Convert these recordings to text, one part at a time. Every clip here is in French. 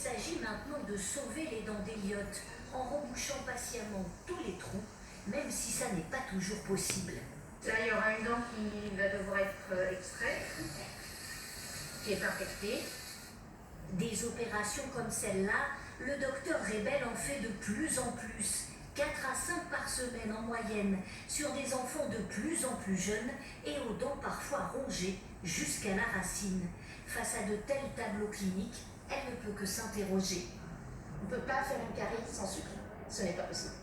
s'agit maintenant de sauver les dents d'Eliott en rebouchant patiemment tous les trous, même si ça n'est pas toujours possible. Là, il y aura une dent qui va devoir être extraite, qui est infectée. Des opérations comme celle-là, le docteur Rebel en fait de plus en plus, 4 à 5 par semaine en moyenne, sur des enfants de plus en plus jeunes et aux dents parfois rongées jusqu'à la racine. Face à de tels tableaux cliniques, elle ne peut que s'interroger. On ne peut pas faire une carie sans sucre, ce n'est pas possible.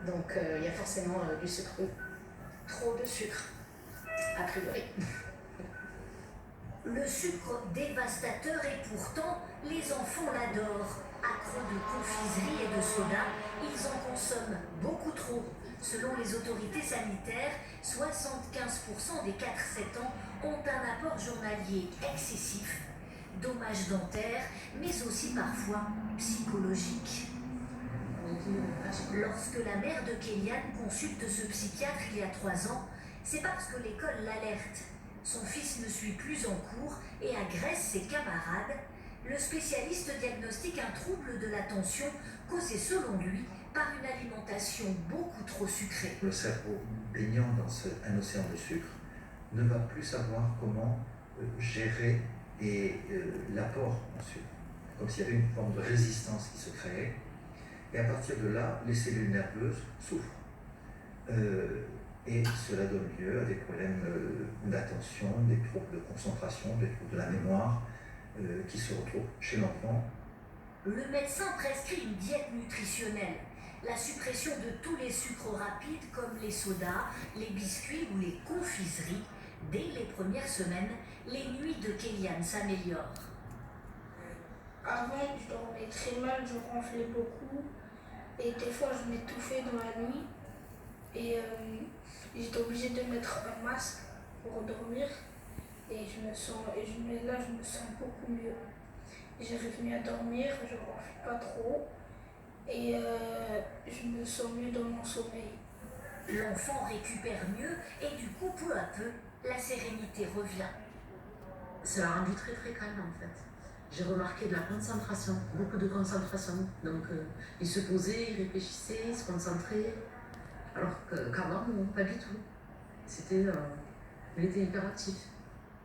Donc il y a forcément du sucre. Trop de sucre. A priori. Le sucre dévastateur et pourtant, les enfants l'adorent. Accros de confiserie et de soda, ils en consomment beaucoup trop. Selon les autorités sanitaires, 75% des 4-7 ans ont un apport journalier excessif. Dommages dentaires, mais aussi parfois psychologiques. Lorsque la mère de Kéliane consulte ce psychiatre il y a 3 ans, c'est parce que l'école l'alerte. Son fils ne suit plus en cours et agresse ses camarades. Le spécialiste diagnostique un trouble de l'attention causé selon lui par une alimentation beaucoup trop sucrée. Le cerveau baignant dans un océan de sucre ne va plus savoir comment gérer l'apport en sucre. Comme s'il y avait une forme de résistance qui se créait. Et à partir de là, les cellules nerveuses souffrent. Et cela donne lieu à des problèmes d'attention, des troubles de concentration, des troubles de la mémoire qui se retrouvent chez l'enfant. Le médecin prescrit une diète nutritionnelle, la suppression de tous les sucres rapides comme les sodas, les biscuits ou les confiseries. Dès les premières semaines, les nuits de Kéliane s'améliorent. Avant, je dormais très mal, je ronflais beaucoup et des fois je m'étouffais dans la nuit et j'étais obligée de mettre un masque pour dormir et là je me sens beaucoup mieux. J'arrive mieux à dormir, je ne ronfle pas trop et je me sens mieux dans mon sommeil. L'enfant récupère mieux et du coup, peu à peu, la sérénité revient. Ça l'a rendu très très calme en fait. J'ai remarqué de la concentration, beaucoup de concentration. Donc il se posait, il réfléchissait, il se concentrait. Alors qu'avant, non, pas du tout. Il était hyperactif.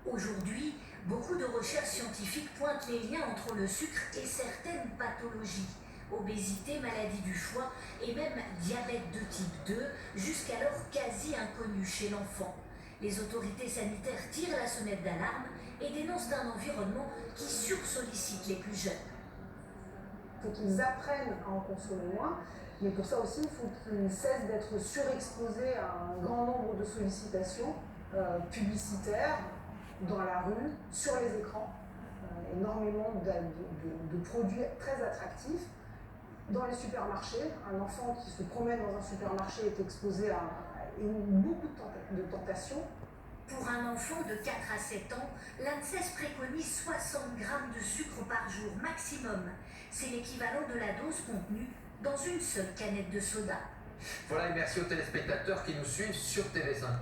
Aujourd'hui, beaucoup de recherches scientifiques pointent les liens entre le sucre et certaines pathologies. Obésité, maladie du foie et même diabète de type 2, jusqu'alors quasi inconnu chez l'enfant. Les autorités sanitaires tirent la sonnette d'alarme et dénoncent un environnement qui sursollicite les plus jeunes. Il faut qu'ils apprennent à en consommer moins, mais pour ça aussi, il faut qu'ils cessent d'être surexposés à un grand nombre de sollicitations publicitaires dans la rue, sur les écrans, énormément de produits très attractifs. Dans les supermarchés, un enfant qui se promène dans un supermarché est exposé à beaucoup de tentations. Pour un enfant de 4 à 7 ans, l'ANSES préconise 60 grammes de sucre par jour maximum. C'est l'équivalent de la dose contenue dans une seule canette de soda. Voilà, et merci aux téléspectateurs qui nous suivent sur TV5 Monde.